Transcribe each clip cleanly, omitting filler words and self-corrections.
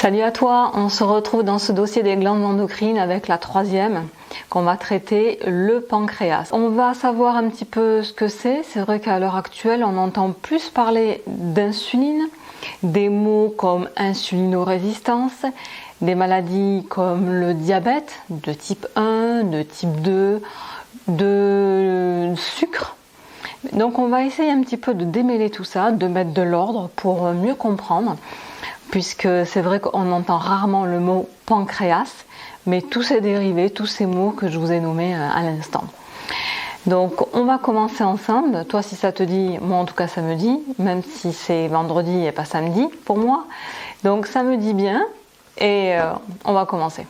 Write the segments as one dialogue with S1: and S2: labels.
S1: Salut à toi, on se retrouve dans ce dossier des glandes endocrines avec la troisième qu'on va traiter, le pancréas. On va savoir un petit peu ce que c'est. C'est vrai qu'à l'heure actuelle, on entend plus parler d'insuline, des mots comme insulinorésistance, des maladies comme le diabète de type 1, de type 2, de sucre. Donc on va essayer un petit peu de démêler tout ça, de mettre de l'ordre pour mieux comprendre, puisque c'est vrai qu'on entend rarement le mot pancréas, mais tous ces dérivés, tous ces mots que je vous ai nommés à l'instant. Donc on va commencer ensemble. Toi, si ça te dit, moi en tout cas ça me dit, même si c'est vendredi et pas samedi pour moi. Donc ça me dit bien et on va commencer.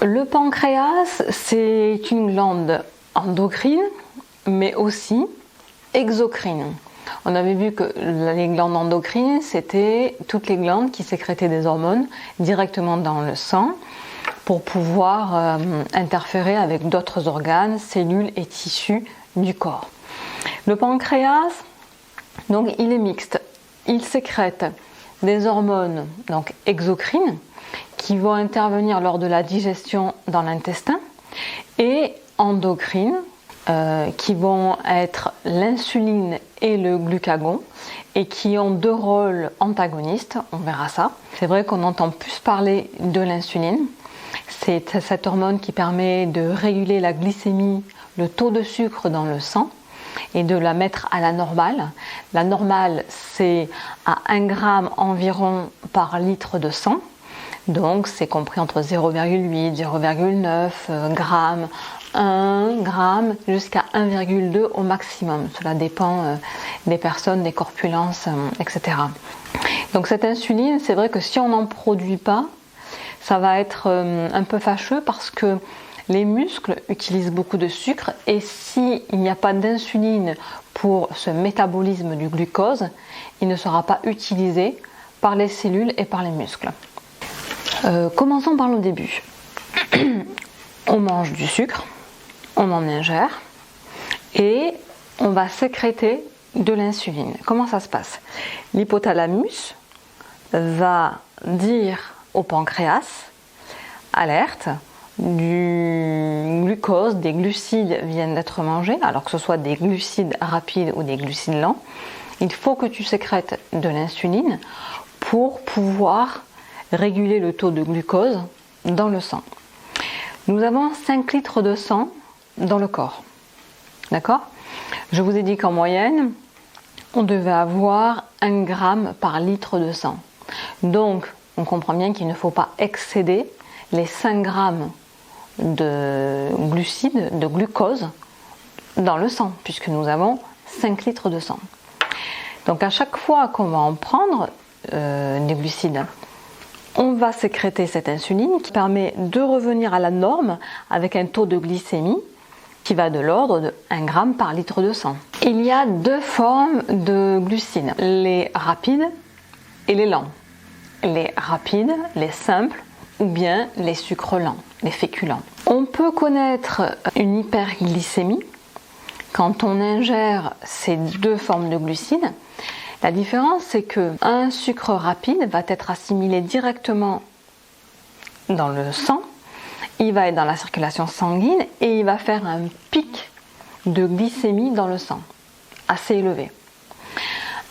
S1: Le pancréas, c'est une glande endocrine, mais aussi exocrine. On avait vu que les glandes endocrines, c'était toutes les glandes qui sécrétaient des hormones directement dans le sang pour pouvoir interférer avec d'autres organes, cellules et tissus du corps. Le pancréas, donc, il est mixte. Il sécrète des hormones donc exocrines qui vont intervenir lors de la digestion dans l'intestin et endocrines qui vont être l'insuline et le glucagon et qui ont deux rôles antagonistes, on verra ça. C'est vrai qu'on entend plus parler de l'insuline. C'est cette hormone qui permet de réguler la glycémie, le taux de sucre dans le sang et de la mettre à la normale. La normale, c'est à 1 g environ par litre de sang. Donc c'est compris entre 0,8, 0,9 g, 1 g jusqu'à 1,2 au maximum. Cela dépend des personnes, des corpulences, etc. Donc cette insuline, c'est vrai que si on n'en produit pas, ça va être un peu fâcheux parce que les muscles utilisent beaucoup de sucre et s'il n'y a pas d'insuline pour ce métabolisme du glucose, il ne sera pas utilisé par les cellules et par les muscles. Commençons par le début. On mange du sucre, on en ingère et on va sécréter de l'insuline. Comment ça se passe? L'hypothalamus va dire au pancréas, alerte, du glucose, des glucides viennent d'être mangés, alors que ce soit des glucides rapides ou des glucides lents. Il faut que tu sécrètes de l'insuline pour pouvoir réguler le taux de glucose dans le sang. Nous avons 5 litres de sang dans le corps. D'accord? Je vous ai dit qu'en moyenne, on devait avoir 1 g par litre de sang. Donc, on comprend bien qu'il ne faut pas excéder les 5 g de glucides, de glucose dans le sang, puisque nous avons 5 litres de sang. Donc, à chaque fois qu'on va en prendre des glucides, on va sécréter cette insuline qui permet de revenir à la norme avec un taux de glycémie qui va de l'ordre de 1 g par litre de sang. Il y a deux formes de glucides, les rapides et les lents. Les rapides, les simples, ou bien les sucres lents, les féculents. On peut connaître une hyperglycémie quand on ingère ces deux formes de glucides. La différence, c'est qu'un sucre rapide va être assimilé directement dans le sang, il va être dans la circulation sanguine et il va faire un pic de glycémie dans le sang, assez élevé.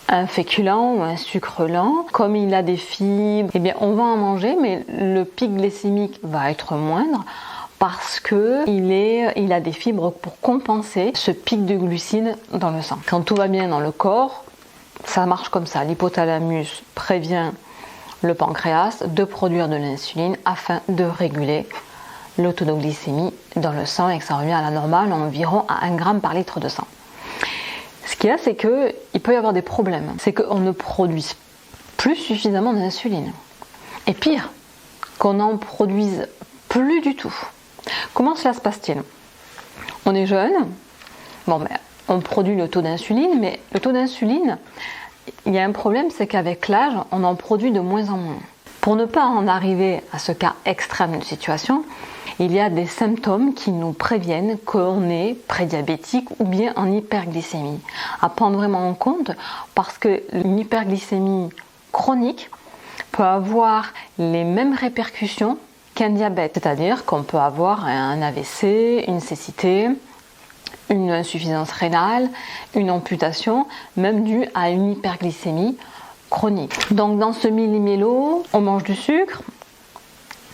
S1: Un féculent ou un sucre lent, comme il a des fibres, eh bien on va en manger, mais le pic glycémique va être moindre parce qu'il a des fibres pour compenser ce pic de glucides dans le sang. Quand tout va bien dans le corps, ça marche comme ça. L'hypothalamus prévient le pancréas de produire de l'insuline afin de réguler le taux de glycémie dans le sang et que ça revient à la normale environ à 1 g par litre de sang. Ce qu'il y a, c'est qu'il peut y avoir des problèmes. C'est qu'on ne produise plus suffisamment d'insuline. Et pire, qu'on n'en produise plus du tout. Comment cela se passe-t-il? On est jeune, on produit le taux d'insuline, mais le taux d'insuline, il y a un problème, c'est qu'avec l'âge, on en produit de moins en moins. Pour ne pas en arriver à ce cas extrême de situation, il y a des symptômes qui nous préviennent qu'on est prédiabétique ou bien en hyperglycémie. À prendre vraiment en compte parce que une hyperglycémie chronique peut avoir les mêmes répercussions qu'un diabète, c'est-à-dire qu'on peut avoir un AVC, une cécité, une insuffisance rénale, une amputation, même due à une hyperglycémie chronique. Donc dans ce millimélo, on mange du sucre,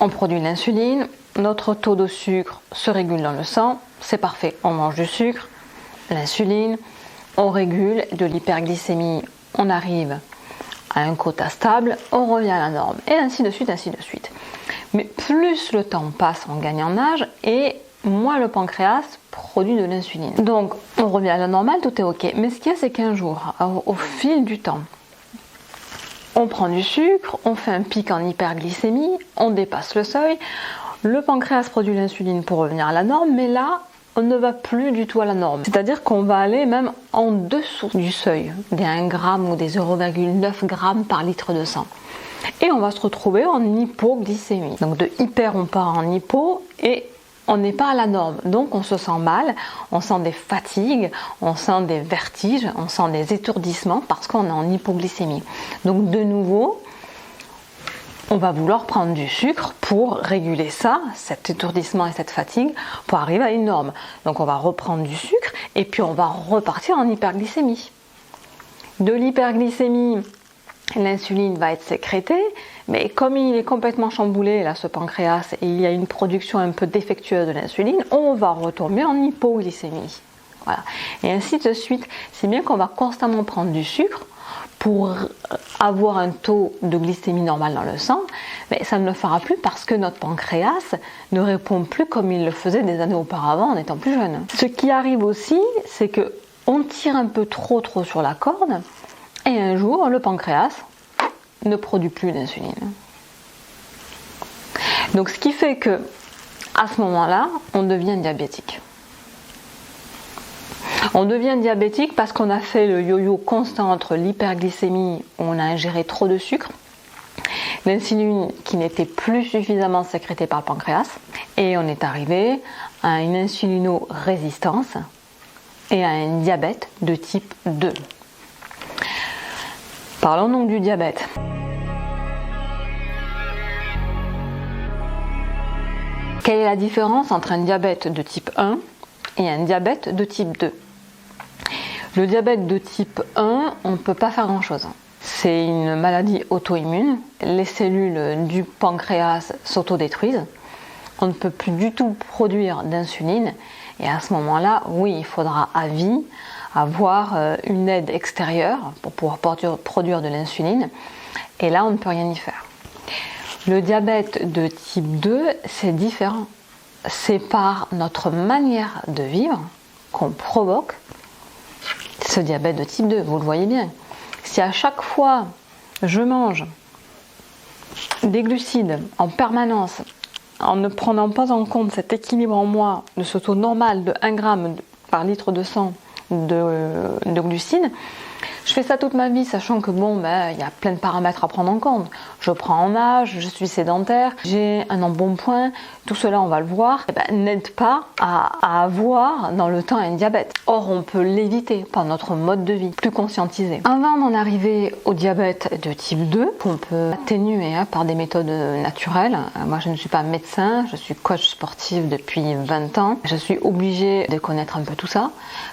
S1: on produit de l'insuline, notre taux de sucre se régule dans le sang, c'est parfait, on mange du sucre, l'insuline, on régule de l'hyperglycémie, on arrive à un quota stable, on revient à la norme, et ainsi de suite, ainsi de suite. Mais plus le temps passe, on gagne en âge, et moins le pancréas produit de l'insuline. Donc on revient à la normale, tout est ok. Mais ce qu'il y a, c'est qu'un jour, au fil du temps, on prend du sucre, on fait un pic en hyperglycémie, on dépasse le seuil, le pancréas produit l'insuline pour revenir à la norme, mais là, on ne va plus du tout à la norme. C'est-à-dire qu'on va aller même en dessous du seuil, des 1 gramme ou des 0,9 grammes par litre de sang. Et on va se retrouver en hypoglycémie. Donc de hyper, on part en hypo et on n'est pas à la norme. Donc on se sent mal, on sent des fatigues, on sent des vertiges, on sent des étourdissements parce qu'on est en hypoglycémie. Donc de nouveau, on va vouloir prendre du sucre pour réguler ça, cet étourdissement et cette fatigue, pour arriver à une norme. Donc on va reprendre du sucre et puis on va repartir en hyperglycémie. De l'hyperglycémie, l'insuline va être sécrétée, mais comme il est complètement chamboulé, là, ce pancréas, et il y a une production un peu défectueuse de l'insuline, on va retomber en hypoglycémie. Voilà. Et ainsi de suite. Si bien qu'on va constamment prendre du sucre pour avoir un taux de glycémie normal dans le sang, mais ça ne le fera plus parce que notre pancréas ne répond plus comme il le faisait des années auparavant en étant plus jeune. Ce qui arrive aussi, c'est que on tire un peu trop sur la corde et un jour, le pancréas ne produit plus d'insuline. Donc ce qui fait que à ce moment-là, on devient diabétique. On devient diabétique parce qu'on a fait le yo-yo constant entre l'hyperglycémie où on a ingéré trop de sucre, l'insuline qui n'était plus suffisamment sécrétée par le pancréas, et on est arrivé à une insulino-résistance et à un diabète de type 2. Parlons donc du diabète. Quelle est la différence entre un diabète de type 1 et un diabète de type 2? Le diabète de type 1, on ne peut pas faire grand-chose. C'est une maladie auto-immune. Les cellules du pancréas s'autodétruisent. On ne peut plus du tout produire d'insuline. Et à ce moment-là, oui, il faudra à vie avoir une aide extérieure pour pouvoir produire de l'insuline. Et là, on ne peut rien y faire. Le diabète de type 2, c'est différent. C'est par notre manière de vivre qu'on provoque ce diabète de type 2, vous le voyez bien. Si à chaque fois je mange des glucides en permanence, en ne prenant pas en compte cet équilibre en moi de ce taux normal de 1 gramme par litre de sang de glucides, je fais ça toute ma vie, sachant que il y a plein de paramètres à prendre en compte. Je prends en âge, je suis sédentaire, j'ai un embonpoint, tout cela on va le voir, n'aide pas à avoir dans le temps un diabète. Or on peut l'éviter par notre mode de vie plus conscientisé. Avant d'en arriver au diabète de type 2, qu'on peut atténuer par des méthodes naturelles, moi je ne suis pas médecin, je suis coach sportif depuis 20 ans, je suis obligée de connaître un peu tout ça,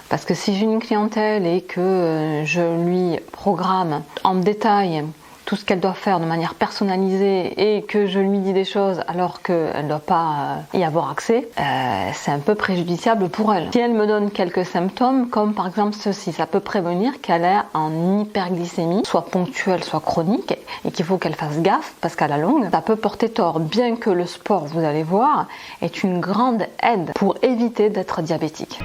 S1: parce que si j'ai une clientèle et que je lui programme en détail tout ce qu'elle doit faire de manière personnalisée et que je lui dis des choses alors qu'elle ne doit pas y avoir accès, c'est un peu préjudiciable pour elle. Si elle me donne quelques symptômes, comme par exemple ceci, ça peut prévenir qu'elle est en hyperglycémie, soit ponctuelle, soit chronique, et qu'il faut qu'elle fasse gaffe parce qu'à la longue, ça peut porter tort, bien que le sport, vous allez voir, est une grande aide pour éviter d'être diabétique.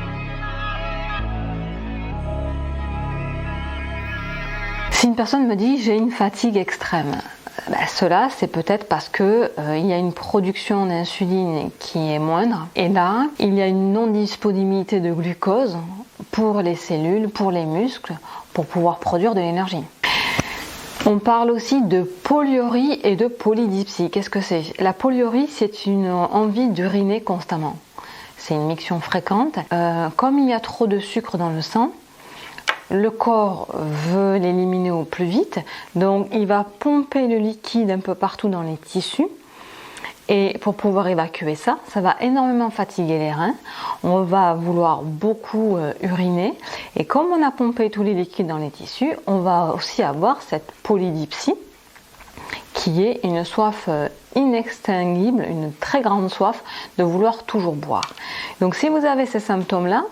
S1: Si une personne me dit j'ai une fatigue extrême, cela c'est peut-être parce que il y a une production d'insuline qui est moindre et là il y a une non-disponibilité de glucose pour les cellules, pour les muscles, pour pouvoir produire de l'énergie. On parle aussi de polyurie et de polydipsie. Qu'est-ce que c'est? La polyurie, c'est une envie d'uriner constamment. C'est une miction fréquente. Comme il y a trop de sucre dans le sang, le corps veut l'éliminer au plus vite, donc il va pomper le liquide un peu partout dans les tissus. Et pour pouvoir évacuer ça, ça va énormément fatiguer les reins. On va vouloir beaucoup uriner. Et comme on a pompé tous les liquides dans les tissus, on va aussi avoir cette polydipsie, qui est une soif inextinguible, une très grande soif de vouloir toujours boire. Donc si vous avez ces symptômes-là,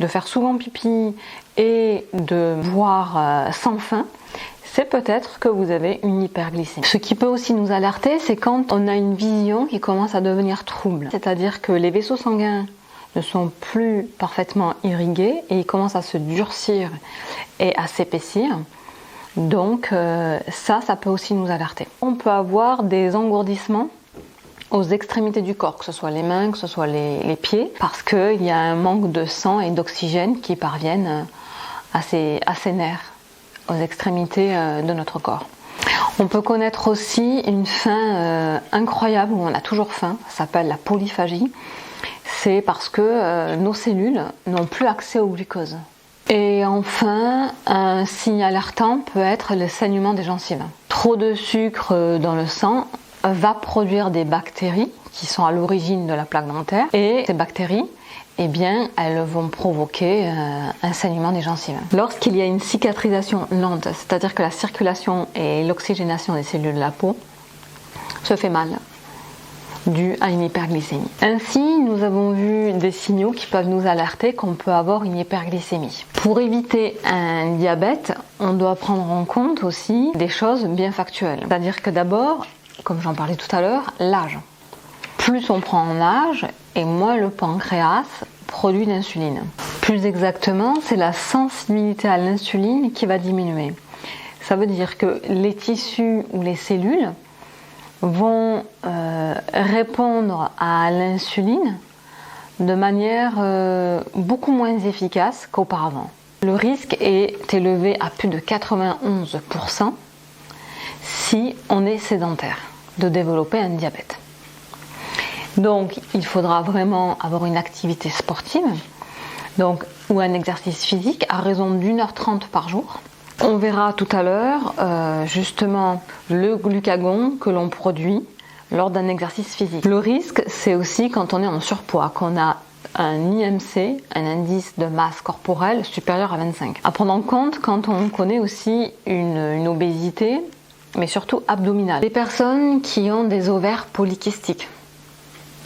S1: de faire souvent pipi et de boire sans fin, c'est peut-être que vous avez une hyperglycémie. Ce qui peut aussi nous alerter, c'est quand on a une vision qui commence à devenir trouble. C'est-à-dire que les vaisseaux sanguins ne sont plus parfaitement irrigués et ils commencent à se durcir et à s'épaissir. Donc ça peut aussi nous alerter. On peut avoir des engourdissements aux extrémités du corps, que ce soit les mains, que ce soit les pieds, parce qu'il y a un manque de sang et d'oxygène qui parviennent à ces nerfs, aux extrémités de notre corps. On peut connaître aussi une faim incroyable, où on a toujours faim, ça s'appelle la polyphagie. C'est parce que nos cellules n'ont plus accès au glucose. Et enfin, un signe alertant peut être le saignement des gencives. Trop de sucre dans le sang va produire des bactéries qui sont à l'origine de la plaque dentaire, et ces bactéries, eh bien, elles vont provoquer un saignement des gencives. Lorsqu'il y a une cicatrisation lente, c'est-à-dire que la circulation et l'oxygénation des cellules de la peau se fait mal, dû à une hyperglycémie. Ainsi, nous avons vu des signaux qui peuvent nous alerter qu'on peut avoir une hyperglycémie. Pour éviter un diabète, on doit prendre en compte aussi des choses bien factuelles. C'est-à-dire que d'abord, comme j'en parlais tout à l'heure, l'âge. Plus on prend en âge, et moins le pancréas produit d'insuline. Plus exactement, c'est la sensibilité à l'insuline qui va diminuer. Ça veut dire que les tissus ou les cellules vont répondre à l'insuline de manière beaucoup moins efficace qu'auparavant. Le risque est élevé à plus de 91% si on est sédentaire de développer un diabète. Donc il faudra vraiment avoir une activité sportive ou un exercice physique à raison d'1h30 par jour. On verra tout à l'heure justement le glucagon que l'on produit lors d'un exercice physique. Le risque, c'est aussi quand on est en surpoids, qu'on a un IMC, un indice de masse corporelle supérieur à 25. À prendre en compte quand on connaît aussi une obésité, mais surtout abdominale. Les personnes qui ont des ovaires polykystiques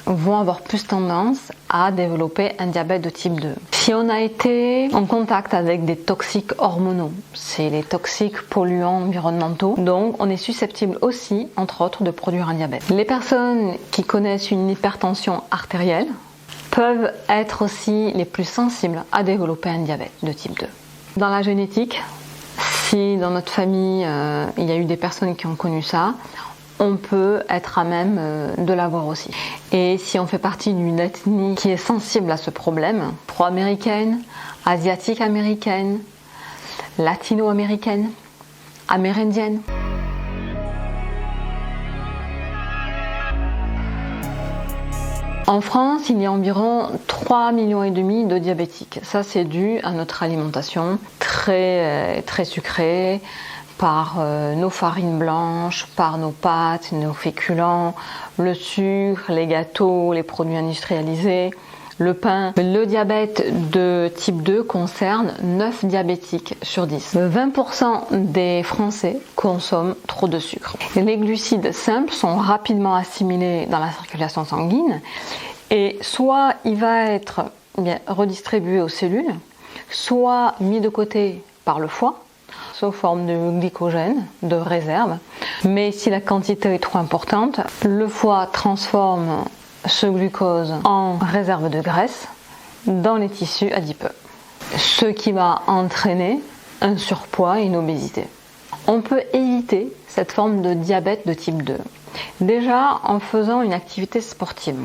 S1: vont avoir plus tendance à développer un diabète de type 2. Si on a été en contact avec des toxiques hormonaux, c'est les toxiques polluants environnementaux, donc on est susceptible aussi, entre autres, de produire un diabète. Les personnes qui connaissent une hypertension artérielle peuvent être aussi les plus sensibles à développer un diabète de type 2. Dans la génétique, si dans notre famille il y a eu des personnes qui ont connu ça, on peut être à même de l'avoir aussi. Et si on fait partie d'une ethnie qui est sensible à ce problème, pro-américaine, asiatique-américaine, latino-américaine, amérindienne. En France, il y a environ 3,5 millions de diabétiques. Ça, c'est dû à notre alimentation très sucrée, par nos farines blanches, par nos pâtes, nos féculents, le sucre, les gâteaux, les produits industrialisés, le pain. Le diabète de type 2 concerne 9 diabétiques sur 10. 20% des Français consomment trop de sucre. Les glucides simples sont rapidement assimilés dans la circulation sanguine et soit il va être redistribué aux cellules, soit mis de côté par le foie, sous forme de glycogène, de réserve. Mais si la quantité est trop importante, le foie transforme ce glucose en réserve de graisse dans les tissus adipeux, ce qui va entraîner un surpoids et une obésité. On peut éviter cette forme de diabète de type 2, déjà en faisant une activité sportive.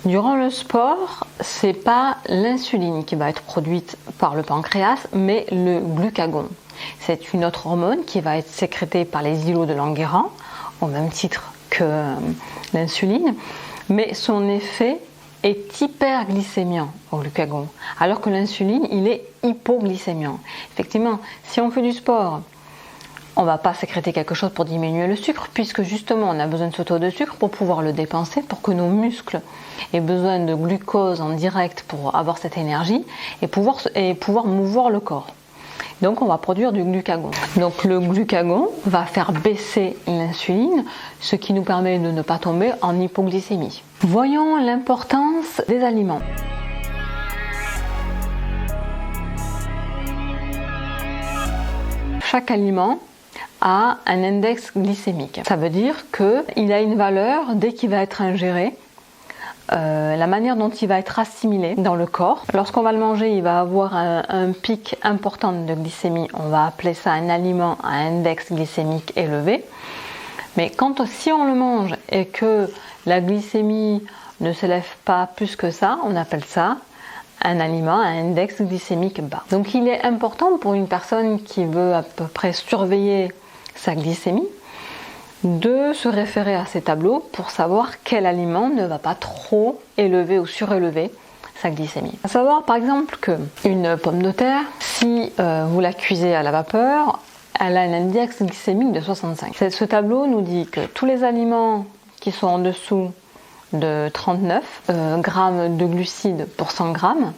S1: Durant le sport, c'est pas l'insuline qui va être produite par le pancréas, mais le glucagon. C'est une autre hormone qui va être sécrétée par les îlots de Langerhans, au même titre que l'insuline, mais son effet est hyperglycémiant au glucagon, alors que l'insuline, il est hypoglycémiant. Effectivement, si on fait du sport, on ne va pas sécréter quelque chose pour diminuer le sucre, puisque justement on a besoin de ce taux de sucre pour pouvoir le dépenser, pour que nos muscles aient besoin de glucose en direct pour avoir cette énergie et pouvoir mouvoir le corps. Donc on va produire du glucagon. Donc le glucagon va faire baisser l'insuline, ce qui nous permet de ne pas tomber en hypoglycémie. Voyons l'importance des aliments. Chaque aliment a un index glycémique. Ça veut dire qu'il a une valeur dès qu'il va être ingéré, la manière dont il va être assimilé dans le corps. Lorsqu'on va le manger, il va avoir un pic important de glycémie. On va appeler ça un aliment à index glycémique élevé. Mais si on le mange et que la glycémie ne s'élève pas plus que ça, on appelle ça un aliment à index glycémique bas. Donc il est important pour une personne qui veut à peu près surveiller sa glycémie de se référer à ces tableaux pour savoir quel aliment ne va pas trop élever ou surélever sa glycémie. À savoir par exemple qu'une pomme de terre, si vous la cuisez à la vapeur, elle a un index glycémique de 65. Ce tableau nous dit que tous les aliments qui sont en dessous de 39 grammes de glucides pour 100 grammes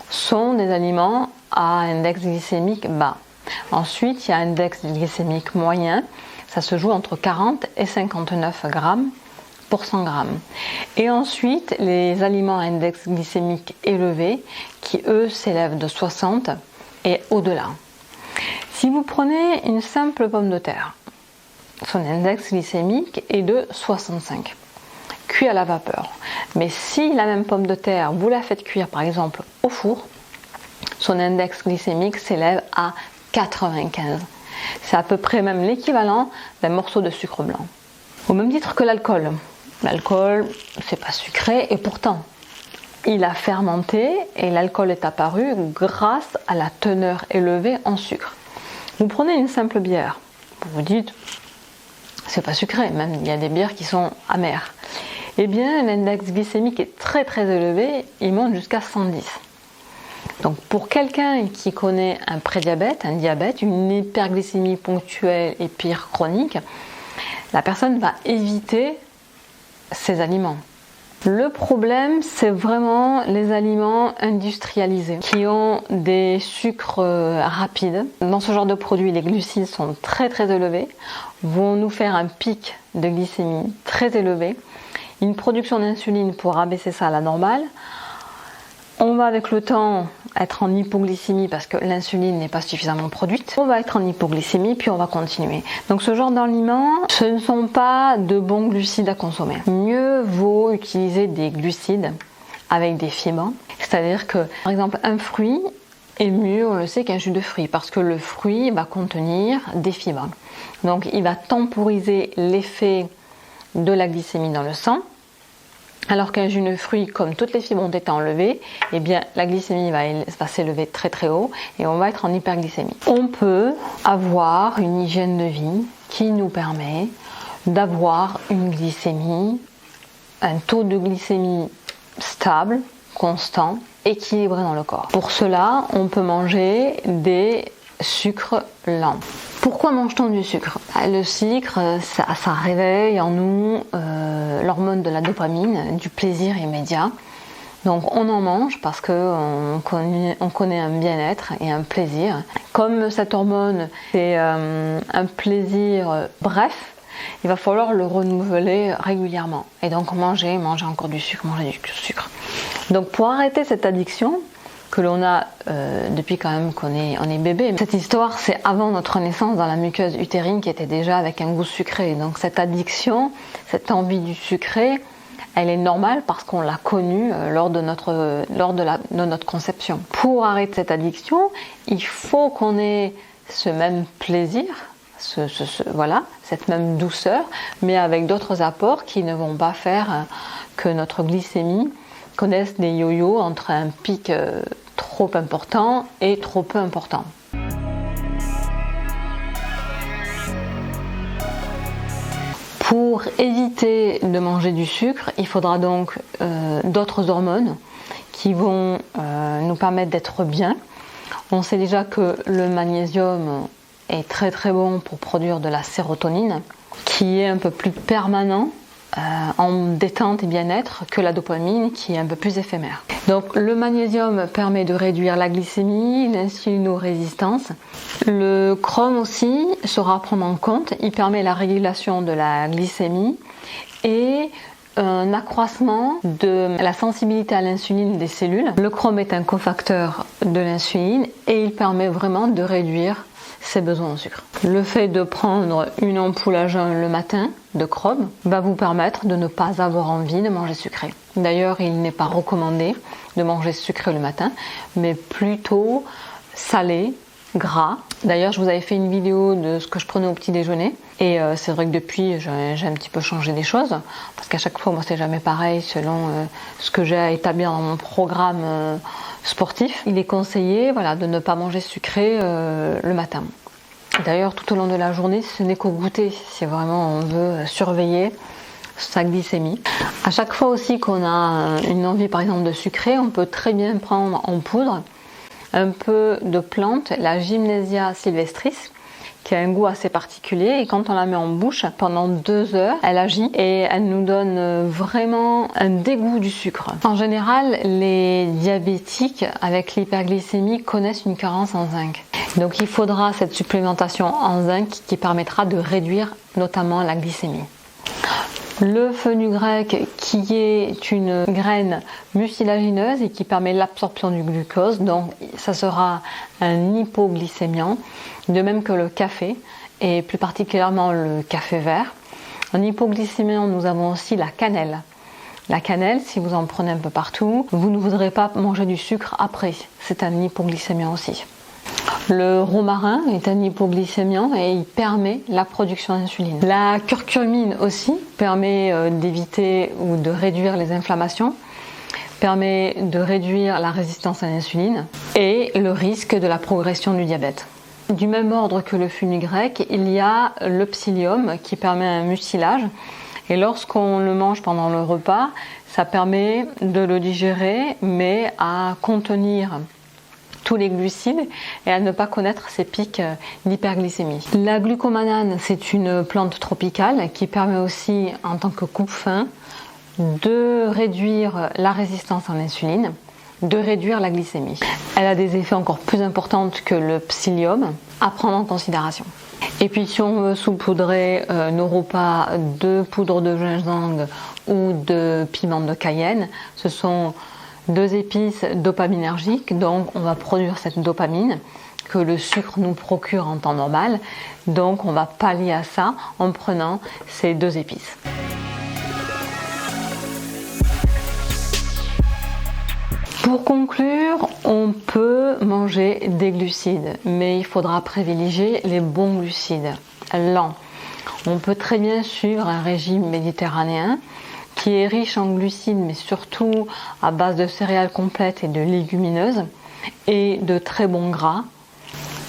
S1: sont des aliments à index glycémique bas. Ensuite, il y a un index glycémique moyen, ça se joue entre 40 et 59 grammes pour 100 grammes. Et ensuite, les aliments à index glycémique élevé qui, eux, s'élèvent de 60 et au-delà. Si vous prenez une simple pomme de terre, son index glycémique est de 65, cuit à la vapeur. Mais si la même pomme de terre, vous la faites cuire par exemple au four, son index glycémique s'élève à 95. C'est à peu près même l'équivalent d'un morceau de sucre blanc. Au même titre que l'alcool. L'alcool, c'est pas sucré et pourtant, il a fermenté et l'alcool est apparu grâce à la teneur élevée en sucre. Vous prenez une simple bière, vous vous dites, c'est pas sucré, même il y a des bières qui sont amères. Eh bien, l'index glycémique est très très élevé, il monte jusqu'à 110. Donc pour quelqu'un qui connaît un prédiabète, un diabète, une hyperglycémie ponctuelle et pire chronique, la personne va éviter ces aliments. Le problème, c'est vraiment les aliments industrialisés qui ont des sucres rapides. Dans ce genre de produits, les glucides sont très très élevés, vont nous faire un pic de glycémie très élevé, une production d'insuline pour abaisser ça à la normale. On va avec le temps être en hypoglycémie parce que l'insuline n'est pas suffisamment produite. On va être en hypoglycémie puis on va continuer. Donc ce genre d'aliments, ce ne sont pas de bons glucides à consommer. Mieux vaut utiliser des glucides avec des fibres. C'est-à-dire que par exemple un fruit est mieux, on le sait, qu'un jus de fruits parce que le fruit va contenir des fibres. Donc il va temporiser l'effet de la glycémie dans le sang. Alors qu'un jus de fruits, comme toutes les fibres ont été enlevées, eh bien la glycémie va s'élever très très haut et on va être en hyperglycémie. On peut avoir une hygiène de vie qui nous permet d'avoir une glycémie, un taux de glycémie stable, constant, équilibré dans le corps. Pour cela, on peut manger des sucres lents. Pourquoi mange-t-on du sucre ? Le sucre, ça réveille en nous l'hormone de la dopamine, du plaisir immédiat. Donc on en mange parce qu'on connaît un bien-être et un plaisir. Comme cette hormone, c'est un plaisir bref, il va falloir le renouveler régulièrement. Et donc manger encore du sucre, manger du sucre. Donc pour arrêter cette addiction, que l'on a depuis quand même qu'on est bébé. Cette histoire, c'est avant notre naissance dans la muqueuse utérine qui était déjà avec un goût sucré. Donc cette addiction, cette envie du sucré, elle est normale parce qu'on l'a connue lors de notre conception. Pour arrêter cette addiction, il faut qu'on ait ce même plaisir, cette même douceur, mais avec d'autres apports qui ne vont pas faire que notre glycémie connaisse des yo-yo entre un pic trop important et trop peu important. Pour éviter de manger du sucre, il faudra donc d'autres hormones qui vont nous permettre d'être bien. On sait déjà que le magnésium est très très bon pour produire de la sérotonine, qui est un peu plus permanent en détente et bien-être que la dopamine, qui est un peu plus éphémère. Donc le magnésium permet de réduire la glycémie, l'insulinorésistance. Le chrome aussi sera à prendre en compte, il permet la régulation de la glycémie et un accroissement de la sensibilité à l'insuline des cellules. Le chrome est un cofacteur de l'insuline et il permet vraiment de réduire ses besoins en sucre. Le fait de prendre une ampoule à jeun le matin de chrome va vous permettre de ne pas avoir envie de manger sucré. D'ailleurs, il n'est pas recommandé de manger sucré le matin, mais plutôt salé, gras. D'ailleurs, je vous avais fait une vidéo de ce que je prenais au petit déjeuner et c'est vrai que depuis j'ai un petit peu changé des choses parce qu'à chaque fois moi c'est jamais pareil selon ce que j'ai à établir dans mon programme sportif. Il est conseillé de ne pas manger sucré le matin. D'ailleurs, tout au long de la journée, ce n'est qu'au goûter si vraiment on veut surveiller sa glycémie. À chaque fois aussi qu'on a une envie par exemple de sucré, on peut très bien prendre en poudre un peu de plante, la Gymnesia sylvestris, qui a un goût assez particulier, et quand on la met en bouche pendant 2 heures, elle agit et elle nous donne vraiment un dégoût du sucre. En général, les diabétiques avec l'hyperglycémie connaissent une carence en zinc. Donc il faudra cette supplémentation en zinc qui permettra de réduire notamment la glycémie. Le fenugrec, qui est une graine mucilagineuse et qui permet l'absorption du glucose, donc ça sera un hypoglycémiant, de même que le café et plus particulièrement le café vert. En hypoglycémiant, nous avons aussi la cannelle. La cannelle, si vous en prenez un peu partout, vous ne voudrez pas manger du sucre après, c'est un hypoglycémiant aussi. Le romarin est un hypoglycémiant et il permet la production d'insuline. La curcumine aussi permet d'éviter ou de réduire les inflammations, permet de réduire la résistance à l'insuline et le risque de la progression du diabète. Du même ordre que le fenugrec, il y a le psyllium qui permet un mucilage et lorsqu'on le mange pendant le repas, ça permet de le digérer mais à contenir tous les glucides et à ne pas connaître ces pics d'hyperglycémie. La glucomanane, c'est une plante tropicale qui permet aussi, en tant que coupe-faim, de réduire la résistance à l'insuline, de réduire la glycémie. Elle a des effets encore plus importants que le psyllium à prendre en considération. Et puis si on veut saupoudrer nos repas de poudre de gingembre ou de piment de Cayenne, ce sont 2 épices dopaminergiques, donc on va produire cette dopamine que le sucre nous procure en temps normal, donc on va pallier à ça en prenant ces 2 épices. Pour conclure, on peut manger des glucides, mais il faudra privilégier les bons glucides, lents. On peut très bien suivre un régime méditerranéen qui est riche en glucides, mais surtout à base de céréales complètes et de légumineuses, et de très bons gras.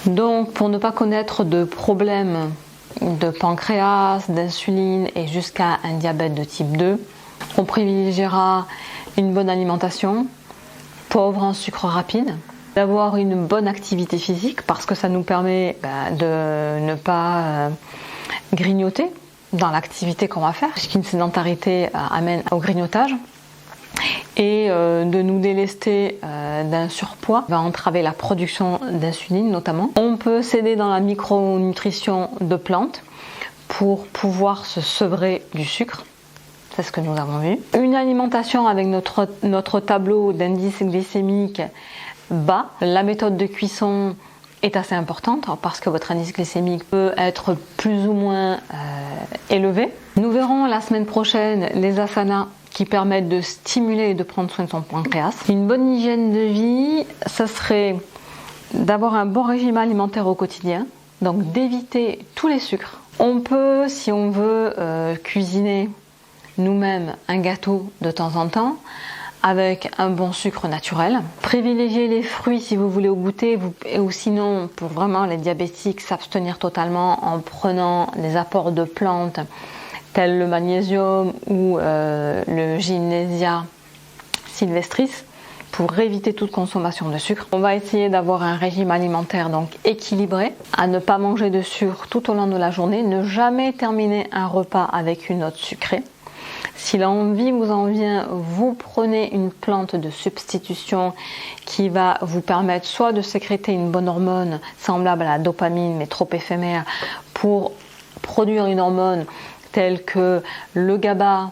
S1: Donc, pour ne pas connaître de problèmes de pancréas, d'insuline et jusqu'à un diabète de type 2, on privilégiera une bonne alimentation, pauvre en sucre rapide, d'avoir une bonne activité physique parce que ça nous permet de ne pas grignoter dans l'activité qu'on va faire, puisqu'une sédentarité amène au grignotage, et de nous délester d'un surpoids va entraver la production d'insuline notamment. On peut s'aider dans la micronutrition de plantes pour pouvoir se sevrer du sucre, c'est ce que nous avons vu. Une alimentation avec notre tableau d'indice glycémique bas, la méthode de cuisson est assez importante parce que votre indice glycémique peut être plus ou moins élevé. Nous verrons la semaine prochaine les asanas qui permettent de stimuler et de prendre soin de son pancréas. Une bonne hygiène de vie, ça serait d'avoir un bon régime alimentaire au quotidien, donc d'éviter tous les sucres. On peut, si on veut, cuisiner nous-mêmes un gâteau de temps en temps, avec un bon sucre naturel. Privilégiez les fruits si vous voulez au goûter, ou sinon pour vraiment les diabétiques s'abstenir totalement en prenant des apports de plantes tels le magnésium ou le Gymnesia sylvestris, pour éviter toute consommation de sucre. On va essayer d'avoir un régime alimentaire donc équilibré, à ne pas manger de sucre tout au long de la journée, ne jamais terminer un repas avec une note sucrée. Si l'envie vous en vient, vous prenez une plante de substitution qui va vous permettre soit de sécréter une bonne hormone semblable à la dopamine mais trop éphémère pour produire une hormone telle que le GABA,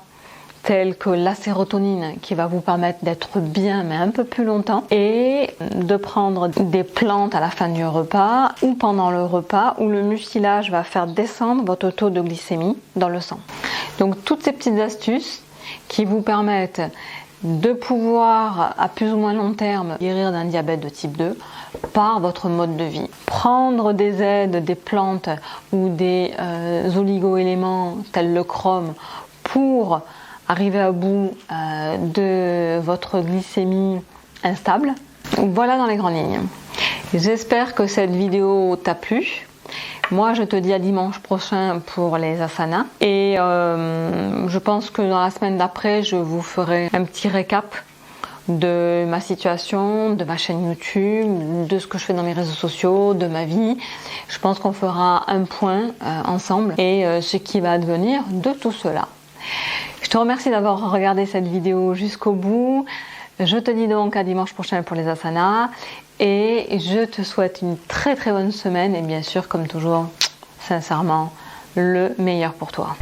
S1: telle que la sérotonine qui va vous permettre d'être bien mais un peu plus longtemps, et de prendre des plantes à la fin du repas ou pendant le repas où le mucilage va faire descendre votre taux de glycémie dans le sang. Donc toutes ces petites astuces qui vous permettent de pouvoir à plus ou moins long terme guérir d'un diabète de type 2 par votre mode de vie. Prendre des aides, des plantes ou des oligo-éléments tels le chrome pour arriver à bout de votre glycémie instable. Voilà dans les grandes lignes. J'espère que cette vidéo t'a plu. Moi, je te dis à dimanche prochain pour les asanas. Et je pense que dans la semaine d'après, je vous ferai un petit récap de ma situation, de ma chaîne YouTube, de ce que je fais dans mes réseaux sociaux, de ma vie. Je pense qu'on fera un point ensemble et ce qui va advenir de tout cela. Je te remercie d'avoir regardé cette vidéo jusqu'au bout. Je te dis donc à dimanche prochain pour les asanas et je te souhaite une très très bonne semaine et bien sûr, comme toujours, sincèrement, le meilleur pour toi.